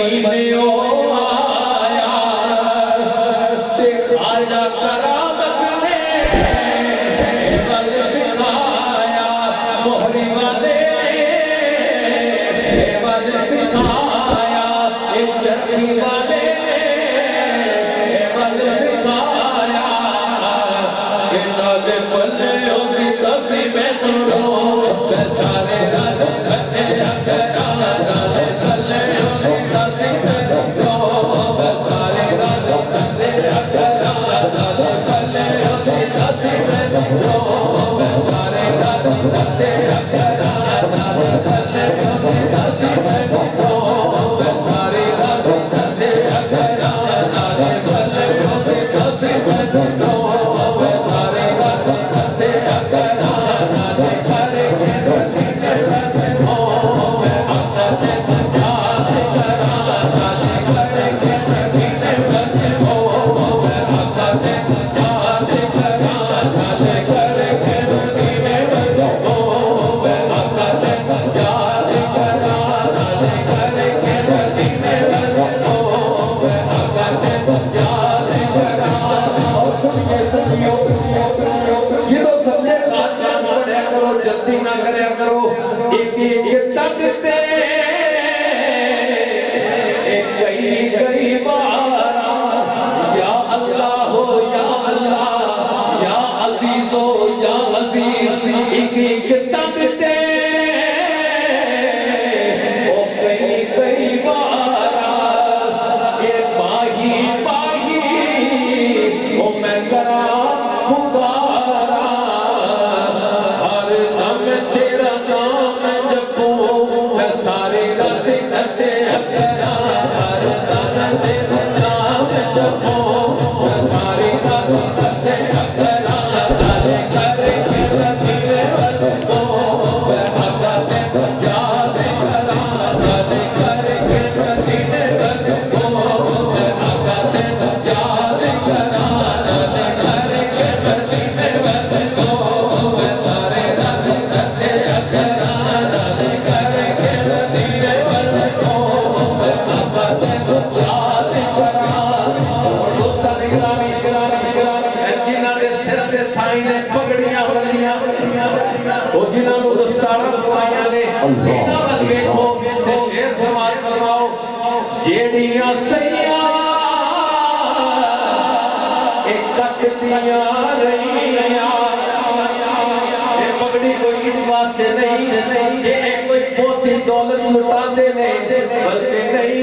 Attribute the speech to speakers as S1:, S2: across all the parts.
S1: मदीने ओ आया ते खाजा करामत ने गल सिखाया मोहरी वाले ने गल सिखाया ए चरखी वाले ने गल सिखाया ए नाल बल्ले ओदी दसी मैं सुनो सारे रात बन्ने अकरा नाल बल्ले ओदी दसी मैं सुनो सारे रात बन्ने अकरा नाल बल्ले ओदी दसी मैं सुनो सारे रात बन्ने अकरा नाल बल्ले ओदी दसी मैं सुनो सारे रात बन्ने अकरा नाल बल्ले ओदी दसी मैं सुनो सारे रात बन्ने अकरा नाल करे के मदीने वाले हो मैं आदत याद करा नाल करे के मदीने वाले हो मैं आदत याद करा नाल करे के मदीने वाले हो मैं आदत याद करा नाल करे के मदीने वाले हो मैं आदत याद करा और सुनिए सखियों जिदों सबने खास नाम पढ़या करो जल्दी ना करया करो एक एक तक ते कई कई बार या अल्लाह हो या अल्लाह या अजीज हो या अजीज एक एक तक ते ओ कई कई बार ये बाही बाही ओ मैं करा पुकारा हर दम तेरा नाम जपो मैं सारे रात करते अकरा हर दम तेरा नाम जपो मैं सारे रात करते अकरा नाले करे के मदीने वाले को मैं आदत याद करा नाले करे के मदीने वाले को मैं आदत याद करा नाले करे के मदीने वाले को मैं सारे रात करते अकरा नाले करे के मदीने वाले को मैं आदत याद करा और दोस्तां दी गिरामी जिन्हां दे सिर ते साईं ने पगड़ियां वलियां ओ जिन्हां नूं दस्तारां पाईयां ने इन्हां वल वेखो ते शेर समाज फरमाओ जेड़ियां सैयां एक कटदियां रहियां ये पगड़ी कोई इस वास्ते नहीं ये कोई पोती दौलत लुटाते ने बल्कि नहीं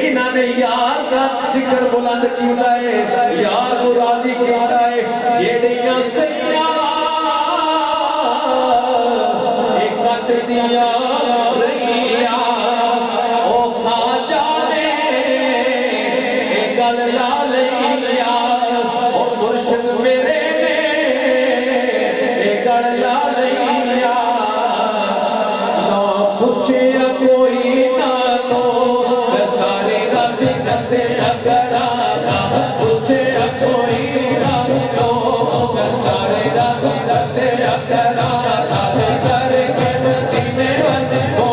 S1: इन्हां ने यार दा जिक्र बुलंद कीता है यार को राजी कीता है जेड़ियां सैयां एक कटदियां रहियां ओ खाजा ने ए गल ला लईया ओ मुर्शिद मेरे ने ए गल ला लईया ना पूछे कोई ना तो मैं सारी रात करते अकरा ना पूछे कोई ना तो मैं सारी रात करते अकरा नाल करे के मदीने वाले को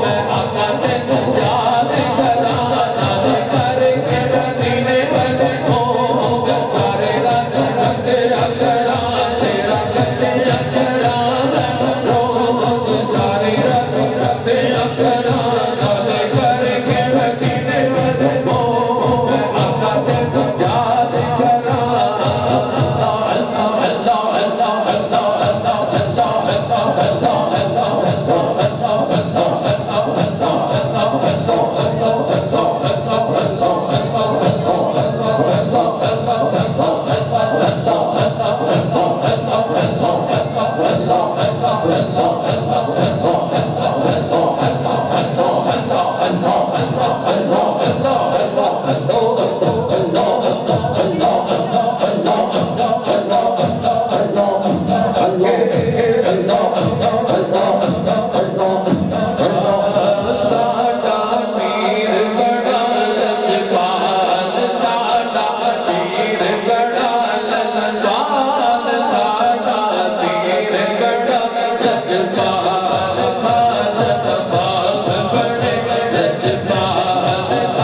S1: मैं आदत याद करा नाल करे के मदीने वाले को मैं सारे रात करते अकरा तेरा करते अकरा रोज सारी रात करते अकरा नाल करे के मदीने वाले को मैं आदत याद करा साडा पीर बड़ा लजपाल साडा पीर बड़ा लजपाल साडा पीर बड़ा लजपाल बाल बाल बड़े लजपाल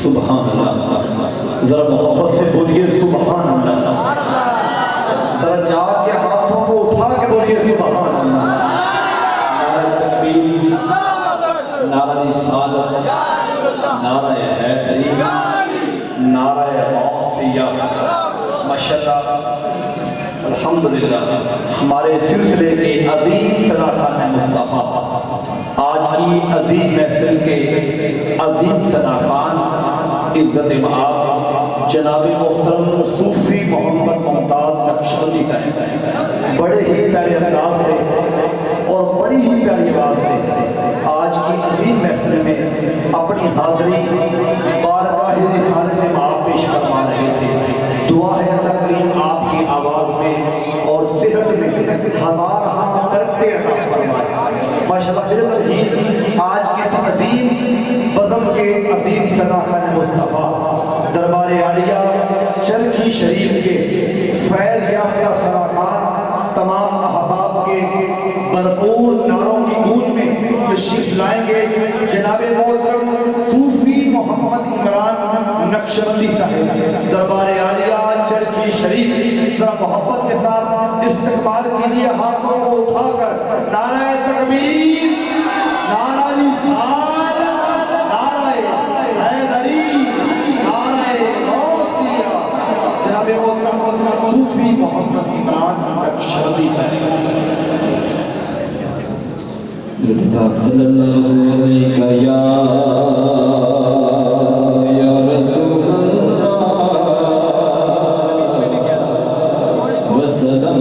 S2: सुभान अल्लाह, जरा मोहब्बत से बोलिए सुभान अल्लाह। जरा जाके हाथों को उठा के बोलिए सुभान अल्लाह। नारा तकबीर, नारा रिसालत, नारा हैदरी, नारा गौसिया। माशाअल्लाह, अल्हम्दुलिल्लाह, हमारे सिलसिले के अजीम सदाखान मुस्तफ़ा आज की अजीम महफिल के अजीम सदाखान इज्जत माब जनाब मोहतरम सूफी मोहम्मद मुमताज नक्शबंदी साहब बड़े ही प्यारे अंदाज से और बड़ी ही प्यारी आवाज़ से आज की अजीम महफिल में अपनी हाज़री बारगाह रिसालत माब पेश फरमा रहे थे। दुआ है अल्लाह करीम आपकी आवाज़ में और सेहत में हज़ार करते अता फरमाए। माशाअल्लाह, आज के इस अजीम बज़म के अजीम सदाखान मुस्तफ़ा दरबार आलिया चरखी शरीफ के फैज़ याफ्ता सदाखान तमाम अहबाब के भरपूर नारों की गूंज में तशरीफ लाएंगे जनाब मोहतरम सूफी मोहम्मद इमरान नक्शबंदी साहब दरबार आलिया चरखी शरीफ। जरा मोहब्बत के साथ इस्तकबाल कीजिए, हाथों को उठाकर नारा तकबीर, नारा रिसालत, नारा हैदरी, नारा गौसिया। जनाब मोहतरम सूफी मोहम्मद इमरान नक्शबंदी
S1: पाक सल्लल्लाहु अलैहि या रसूल अल्लाह वसल्लम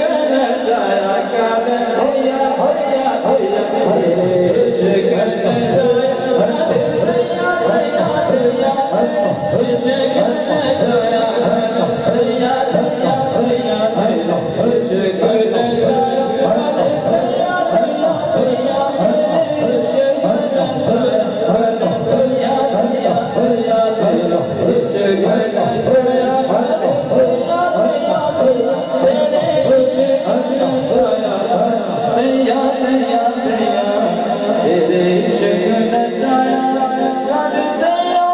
S1: करना चाया क्या भैया भैया भैया इश्क करना चाया भैया भैया भैया इश्क करना चाया भैया भैया भैया इश्क करना चाया भैया भैया भैया इश्क करना चाया भैया भैया भैया इश्क करना चाया भैया भैया भैया इश्क करना चाया भैया भैया भैया तेरे इश्क करना चाया कर दिया